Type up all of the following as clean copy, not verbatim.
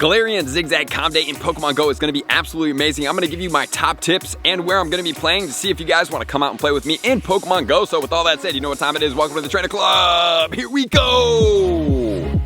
Galarian Zigzag Comm Day in Pokemon Go is going to be absolutely amazing. I'm going to give you my top tips and where I'm going to be playing to see if you guys want to come out and play with me in Pokemon Go. So with all that said, you know what time it is. Welcome to the Trainer Club. Here we go.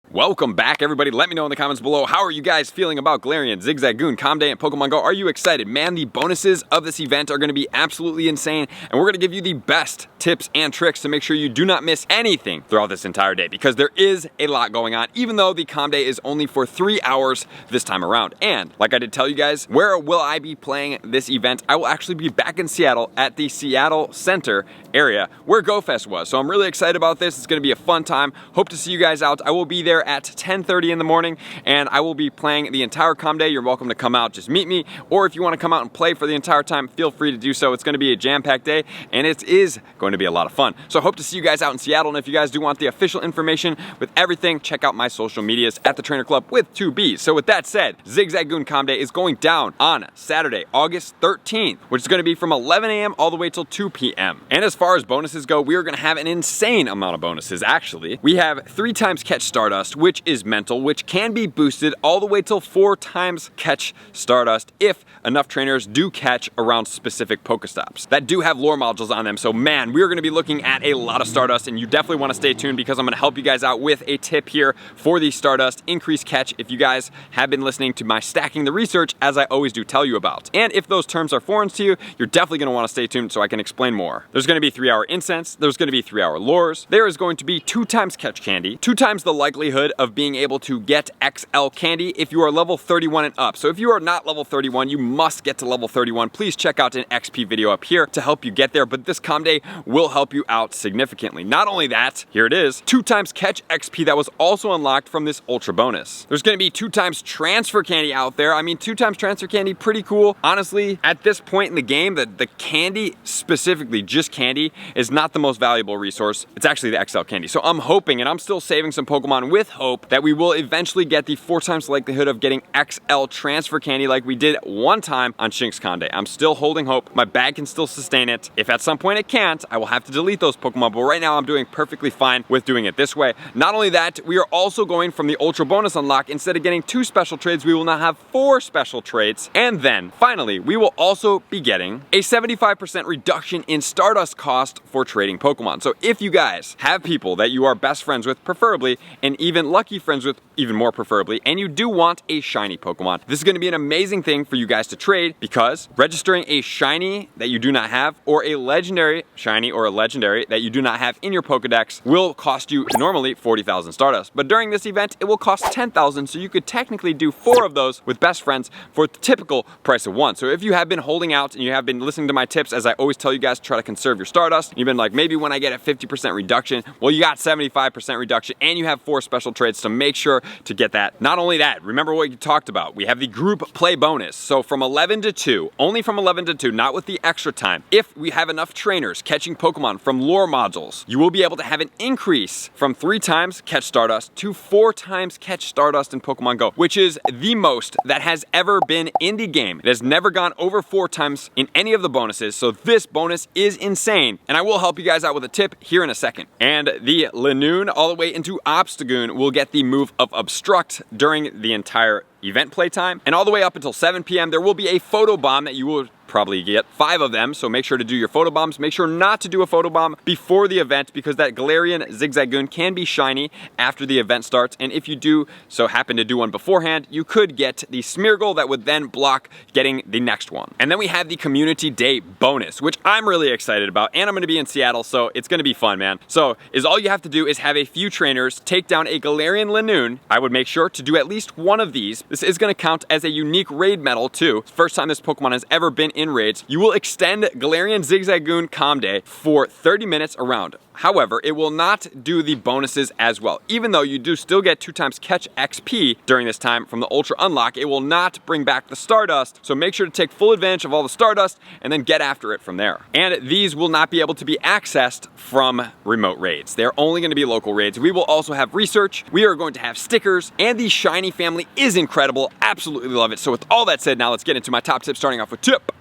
Welcome back, everybody. Let me know in the comments below, how are you guys feeling about Galarian Zigzagoon Comm Day in Pokemon Go? Are you excited? Man, the bonuses of this event are going to be absolutely insane, and we're going to give you the best tips and tricks to make sure you do not miss anything throughout this entire day, because there is a lot going on, even though the Comm Day is only for 3 hours this time around. And like I did tell you guys, where will I be playing this event? I will actually be back in Seattle at the Seattle Center area where GoFest was. So I'm really excited about this. It's going to be a fun time. Hope to see you guys out. I will be there at 10:30 in the morning, and I will be playing the entire Comm Day. You're welcome to come out, just meet me, or if you want to come out and play for the entire time, feel free to do so. It's going to be a jam-packed day, and it is going to be a lot of fun. So I hope to see you guys out in Seattle, and if you guys do want the official information with everything, check out my social medias at the Trainer Club with 2 B's. So with that said, Zigzagoon Comm Day is going down on Saturday, August 13th, which is going to be from 11 a.m. all the way till 2 p.m. And as far as bonuses go, we are going to have an insane amount of bonuses, actually. We have 3 times Catch Stardust, which is mental, which can be boosted all the way till 4 times Catch Stardust if enough trainers do catch around specific Pokestops that do have lore modules on them. So man, we're going to be looking at a lot of Stardust, and you definitely want to stay tuned because I'm going to help you guys out with a tip here for the Stardust increased catch if you guys have been listening to my stacking the research, as I always do tell you about. And if those terms are foreign to you, you're definitely going to want to stay tuned so I can explain more. There's going to be 3-hour incense, there's going to be 3-hour lures, there is going to be 2 times catch candy, 2 times the likelihood of being able to get XL candy if you are level 31 and up. So if you are not level 31, you must get to level 31. Please check out an XP video up here to help you get there, but this Comm Day will help you out significantly. Not only that, here it is, 2 times catch XP that was also unlocked from this ultra bonus. There's going to be 2 times transfer candy out there. I mean, 2 times transfer candy, pretty cool. Honestly, at this point in the game, the candy, specifically just candy, is not the most valuable resource. It's actually the XL candy. So I'm hoping, and I'm still saving some Pokemon with hope, that we will eventually get the 4 times likelihood of getting XL transfer candy like we did one time on Shinx Comm Day. I'm still holding hope. My bag can still sustain it. If at some point it can't, I will have to delete those Pokemon, but right now I'm doing perfectly fine with doing it this way. Not only that, we are also going from the ultra bonus unlock. Instead of getting 2 special trades, we will now have 4 special trades. And then finally, we will also be getting a 75% reduction in Stardust cost for trading Pokemon. So if you guys have people that you are best friends with, preferably, and even lucky friends with, even more preferably, and you do want a shiny Pokemon, this is going to be an amazing thing for you guys to trade, because registering a shiny that you do not have, or a legendary shiny or a legendary that you do not have in your Pokedex, will cost you normally 40,000 Stardust. But during this event, it will cost 10,000, so you could technically do 4 of those with best friends for the typical price of 1. So if you have been holding out and you have been listening to my tips, as I always tell you guys, try to conserve your Stardust, and you've been like, maybe when I get a 50% reduction, well, you got 75% reduction, and you have 4 special trades, so make sure to get that. Not only that, remember what you talked about. We have the group play bonus. So from 11 to 2, only from 11 to 2, not with the extra time. If we have enough trainers catching Pokemon from lore modules, you will be able to have an increase from 3 times Catch Stardust to 4 times Catch Stardust in Pokemon Go, which is the most that has ever been in the game. It has never gone over 4 times in any of the bonuses, so this bonus is insane, and I will help you guys out with a tip here in a second. And the Linoon all the way into Obstagoon will get the move of Obstruct during the entire event playtime, and all the way up until 7 p.m. there will be a photo bomb that you will probably get 5 of them, so make sure to do your photo bombs. Make sure not to do a photo bomb before the event, because that Galarian Zigzagoon can be shiny after the event starts, and if you do so happen to do one beforehand, you could get the Smeargle that would then block getting the next one. And then we have the Community Day bonus, which I'm really excited about, and I'm going to be in Seattle, so it's going to be fun, man. So all you have to do is have a few trainers take down a Galarian Linoon. I would make sure to do at least one of these. This is going to count as a unique raid medal too. First time this Pokemon has ever been in raids. You will extend Galarian Zigzagoon Comm Day for 30 minutes around. However, it will not do the bonuses as well. Even though you do still get 2 times Catch XP during this time from the Ultra Unlock, it will not bring back the Stardust, so make sure to take full advantage of all the Stardust and then get after it from there. And these will not be able to be accessed from remote raids. They're only going to be local raids. We will also have research, we are going to have stickers, and the shiny family is incredible. Absolutely love it. So with all that said, now let's get into my top tips, starting off with tip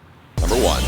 number 1.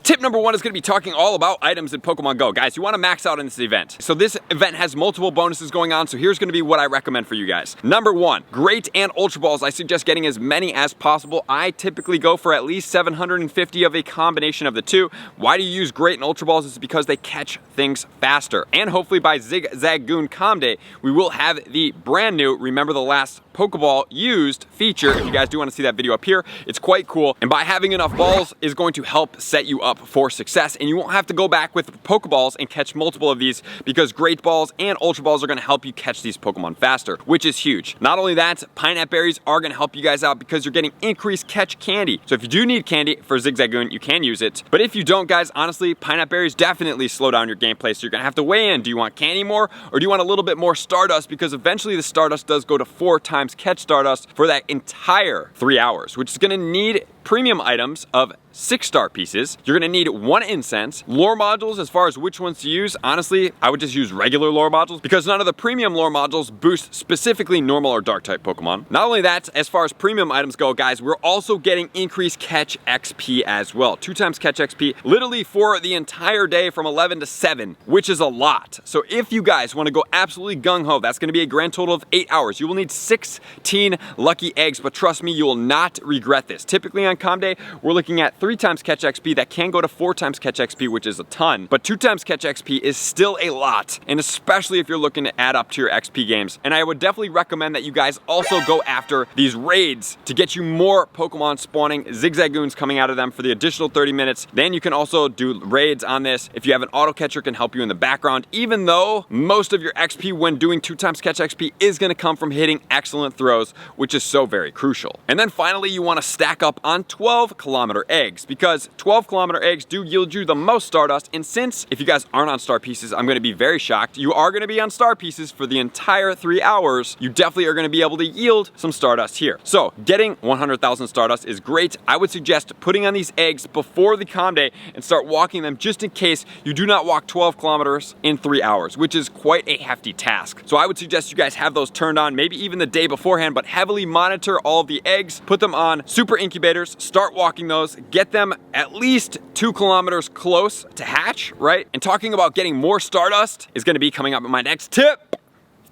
Tip number 1 is going to be talking all about items in Pokemon Go. Guys, you want to max out in this event. So this event has multiple bonuses going on, so here's going to be what I recommend for you guys. Number 1, Great and Ultra Balls. I suggest getting as many as possible. I typically go for at least 750 of a combination of the two. Why do you use Great and Ultra Balls? It's because they catch things faster. And hopefully by Zigzagoon Comm Day, we will have the brand new Remember the Last Pokeball Used feature. If you guys do want to see that video up here, it's quite cool. And by having enough balls is going to help set you up for success. And you won't have to go back with Pokeballs and catch multiple of these, because Great Balls and Ultra Balls are going to help you catch these Pokemon faster, which is huge. Not only that, Pineapple Berries are going to help you guys out because you're getting increased catch candy. So if you do need candy for Zigzagoon, you can use it. But if you don't, guys, honestly, Pineapple Berries definitely slow down your gameplay. So you're going to have to weigh in. Do you want candy more, or do you want a little bit more Stardust? Because eventually the Stardust does go to 4 times Catch Stardust for that entire 3 hours, which is going to need premium items of 6-star pieces. You're gonna need 1 incense. Lore modules, as far as which ones to use, honestly, I would just use regular lore modules because none of the premium lore modules boost specifically normal or dark type Pokemon. Not only that, as far as premium items go, guys, we're also getting increased catch XP as well. 2 times catch XP, literally for the entire day from 11 to 7, which is a lot. So if you guys wanna go absolutely gung-ho, that's gonna be a grand total of 8 hours. You will need 16 lucky eggs, but trust me, you will not regret this. Typically on Comm Day, we're looking at 3 times catch XP. That can go to 4 times catch XP, which is a ton, but 2 times catch XP is still a lot, and especially if you're looking to add up to your XP games. And I would definitely recommend that you guys also go after these raids to get you more Pokemon spawning Zigzagoons coming out of them for the additional 30 minutes. Then you can also do raids on this. If you have an auto catcher, can help you in the background, even though most of your XP when doing 2 times catch XP is going to come from hitting excellent throws, which is so very crucial. And then finally, you want to stack up on 12-kilometer eggs, because 12-kilometer eggs do yield you the most Stardust. And since, if you guys aren't on star pieces, I'm going to be very shocked, you are going to be on star pieces for the entire 3 hours, you definitely are going to be able to yield some Stardust here. So getting 100,000 Stardust is great. I would suggest putting on these eggs before the Comm Day and start walking them, just in case you do not walk 12 kilometers in 3 hours, which is quite a hefty task. So I would suggest you guys have those turned on maybe even the day beforehand, but heavily monitor all of the eggs, put them on super incubators, start walking those, get them at least 2 kilometers close to hatch, right? And talking about getting more Stardust is going to be coming up in my next tip,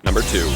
number 2.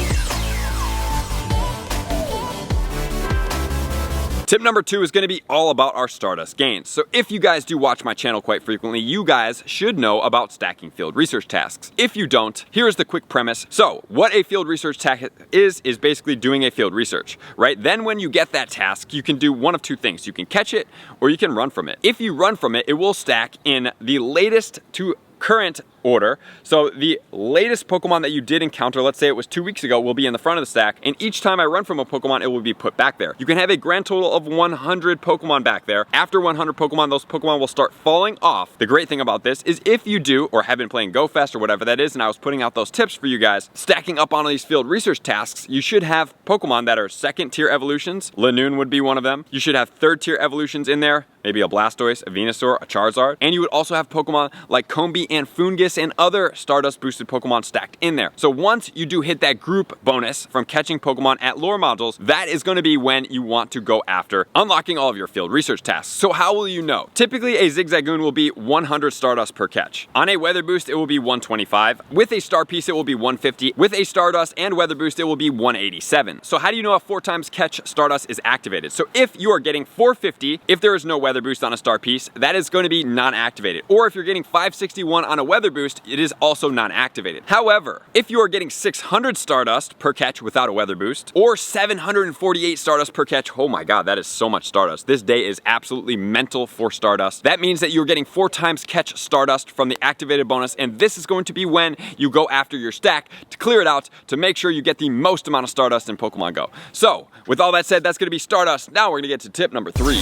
Tip number 2 is going to be all about our Stardust gains. So if you guys do watch my channel quite frequently, you guys should know about stacking field research tasks. If you don't, here's the quick premise. So what a field research task is basically doing a field research, right? Then when you get that task, you can do one of 2 things. You can catch it or you can run from it. If you run from it, it will stack in the latest to current order. So the latest Pokemon that you did encounter, let's say it was 2 weeks ago, will be in the front of the stack, and each time I run from a Pokemon, it will be put back there. You can have a grand total of 100 Pokemon back there. After 100 Pokemon, those Pokemon will start falling off. The great thing about this is if you do, or have been playing Go Fest or whatever that is, and I was putting out those tips for you guys, stacking up on these field research tasks, you should have Pokemon that are 2nd tier evolutions. Linoon would be one of them. You should have 3rd tier evolutions in there, maybe a Blastoise, a Venusaur, a Charizard, and you would also have Pokemon like Combee and Foongus and other Stardust boosted Pokemon stacked in there. So once you do hit that group bonus from catching Pokemon at lore modules, that is going to be when you want to go after unlocking all of your field research tasks. So how will you know? Typically a Zigzagoon will be 100 Stardust per catch. On a weather boost, it will be 125. With a star piece, it will be 150. With a Stardust and weather boost, it will be 187. So how do you know if 4 times catch Stardust is activated? So if you are getting 450, if there is no weather boost on a star piece, that is going to be non-activated. Or if you're getting 561 on a weather boost, it is also non-activated. However, if you are getting 600 Stardust per catch without a weather boost, or 748 Stardust per catch, oh my god, that is so much Stardust. This day is absolutely mental for Stardust. That means that you're getting 4 times catch Stardust from the activated bonus, and this is going to be when you go after your stack to clear it out to make sure you get the most amount of Stardust in Pokemon Go. So, with all that said, that's going to be Stardust. Now we're going to get to tip number 3.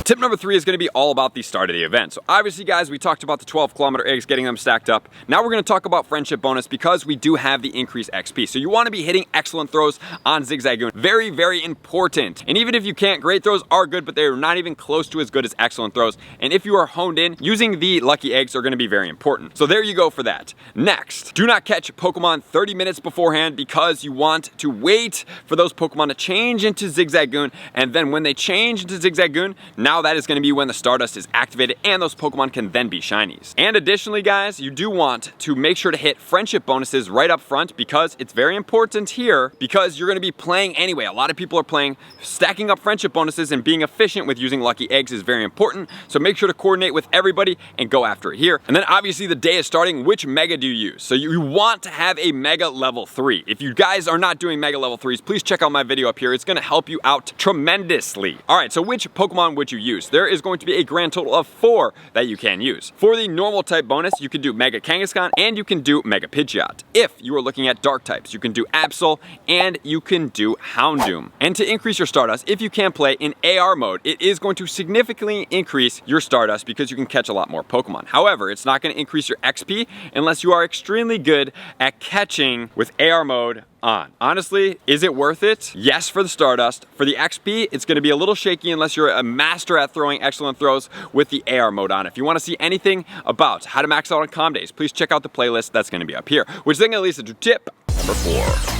Tip number 3 is going to be all about the start of the event. So obviously guys, we talked about the 12-kilometer eggs, getting them stacked up. Now we're going to talk about friendship bonus because we do have the increased XP. So you want to be hitting excellent throws on Zigzagoon. Very, very important. And even if you can't, great throws are good, but they're not even close to as good as excellent throws. And if you are honed in, using the lucky eggs are going to be very important. So there you go for that. Next, do not catch Pokemon 30 minutes beforehand because you want to wait for those Pokemon to change into Zigzagoon. And then when they change into Zigzagoon, now that is going to be when the Stardust is activated and those Pokemon can then be shinies. And additionally guys, you do want to make sure to hit friendship bonuses right up front because it's very important here because you're going to be playing anyway. A lot of people are playing. Stacking up friendship bonuses and being efficient with using lucky eggs is very important. So make sure to coordinate with everybody and go after it here. And then obviously the day is starting. Which mega do you use? So you want to have a mega level 3. If you guys are not doing mega level 3s, please check out my video up here. It's going to help you out tremendously. All right, so which Pokemon would you use? There is going to be a grand total of 4 that you can use. For the normal type bonus, you can do Mega Kangaskhan and you can do Mega Pidgeot. If you are looking at dark types, you can do Absol and you can do Houndoom. And to increase your Stardust, if you can play in AR mode, it is going to significantly increase your Stardust because you can catch a lot more Pokemon. However, it's not going to increase your XP unless you are extremely good at catching with AR mode on. Honestly, is it worth it? Yes, for the Stardust. For the XP, it's going to be a little shaky unless you're a master at throwing excellent throws with the AR mode on. If you want to see anything about how to max out on Comm days, please check out the playlist that's going to be up here. Which then leads to tip number 4.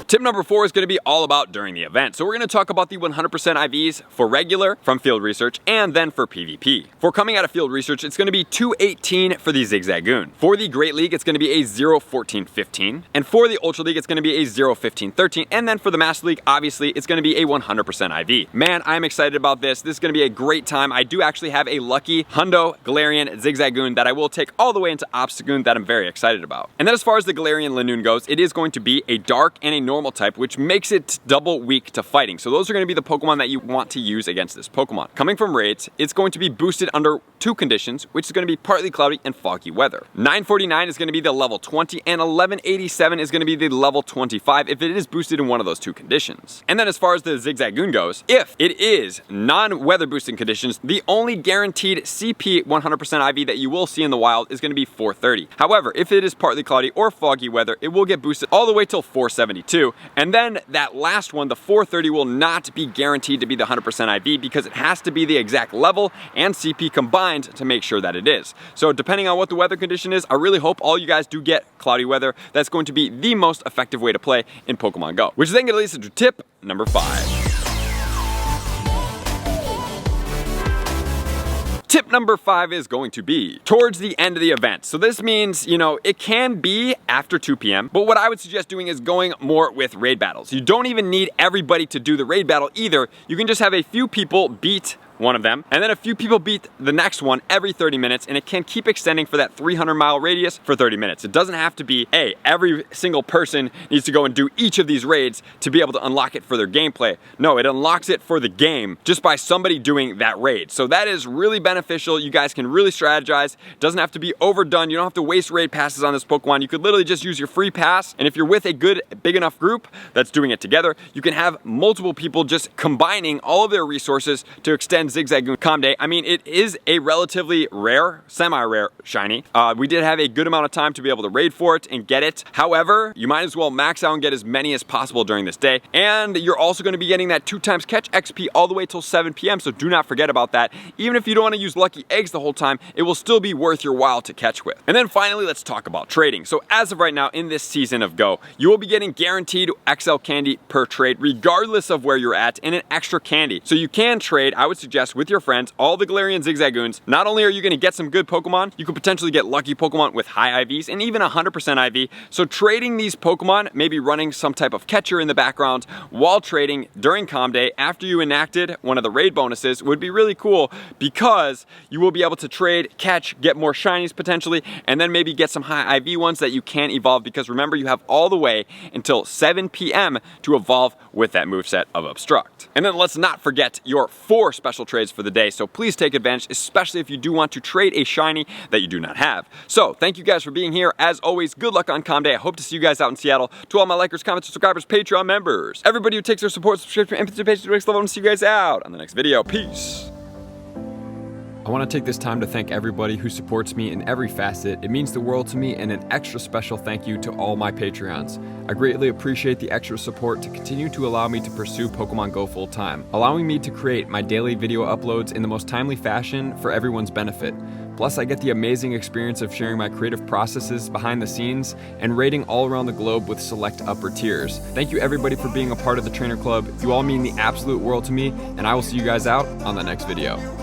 Tip number 4 is going to be all about during the event. So we're going to talk about the 100% IVs for regular from field research and then for PvP. For coming out of field research, it's going to be 218 for the Zigzagoon. For the Great League, it's going to be a 014-15. And for the Ultra League, it's going to be a 015-13. And then for the Master League, obviously, it's going to be a 100% IV. Man, I'm excited about this. This is going to be a great time. I do actually have a lucky Hundo Galarian Zigzagoon that I will take all the way into Obstagoon that I'm very excited about. And then as far as the Galarian Linoon goes, it is going to be a dark and a normal type, which makes it double weak to fighting. So those are going to be the Pokemon that you want to use against this Pokemon. Coming from raids, it's going to be boosted under 2 conditions, which is going to be partly cloudy and foggy weather. 949 is going to be the level 20 and 1187 is going to be the level 25 if it is boosted in one of those 2 conditions. And then as far as the Zigzagoon goes, if it is non-weather boosting conditions, the only guaranteed CP 100% IV that you will see in the wild is going to be 430. However, if it is partly cloudy or foggy weather, it will get boosted all the way till 472. And then that last one, the 430, will not be guaranteed to be the 100% IV because it has to be the exact level and CP combined to make sure that it is. So depending on what the weather condition is, I really hope all you guys do get cloudy weather. That's going to be the most effective way to play in Pokemon Go. Which then leads to tip number 5. Tip number 5 is going to be towards the end of the event. So this means, you know, it can be after 2 p.m., but what I would suggest doing is going more with raid battles. You don't even need everybody to do the raid battle either. You can just have a few people beat one of them, and then a few people beat the next one every 30 minutes, and it can keep extending for that 300-mile radius for 30 minutes. It doesn't have to be, hey, every single person needs to go and do each of these raids to be able to unlock it for their gameplay. No, it unlocks it for the game just by somebody doing that raid. So that is really beneficial. You guys can really strategize. It doesn't have to be overdone. You don't have to waste raid passes on this Pokemon. You could literally just use your free pass, and if you're with a good, big enough group that's doing it together, you can have multiple people just combining all of their resources to extend Zigzagoon Comm Day. I mean, it is a relatively rare, semi-rare shiny. We did have a good amount of time to be able to raid for it and get it. However, you might as well max out and get as many as possible during this day. And you're also going to be getting that 2x catch XP all the way till 7 p.m. So do not forget about that. Even if you don't want to use lucky eggs the whole time, it will still be worth your while to catch with. And then finally, let's talk about trading. So as of right now, in this season of Go, you will be getting guaranteed XL candy per trade, regardless of where you're at, and an extra candy. So you can trade, I would suggest, with your friends, all the Galarian Zigzagoons. Not only are you going to get some good Pokemon, you could potentially get lucky Pokemon with high IVs and even 100% IV. So trading these Pokemon, maybe running some type of catcher in the background while trading during Comm Day after you enacted one of the raid bonuses would be really cool because you will be able to trade, catch, get more shinies potentially, and then maybe get some high IV ones that you can't evolve because remember, you have all the way until 7 p.m. to evolve with that moveset of Obstruct. And then let's not forget your 4 special special trades for the day, so please take advantage, especially if you do want to trade a shiny that you do not have. So thank you guys for being here. As always, good luck on Comm Day. I hope to see you guys out in Seattle. To all my likers, commenters, subscribers, Patreon members, everybody who takes their support, subscription, and participation to the next level, I want to see you guys out on the next video. Peace. I want to take this time to thank everybody who supports me in every facet. It means the world to me, and an extra special thank you to all my Patreons. I greatly appreciate the extra support to continue to allow me to pursue Pokemon Go full time, allowing me to create my daily video uploads in the most timely fashion for everyone's benefit. Plus, I get the amazing experience of sharing my creative processes behind the scenes and raiding all around the globe with select upper tiers. Thank you everybody for being a part of the Trainer Club. You all mean the absolute world to me, and I will see you guys out on the next video.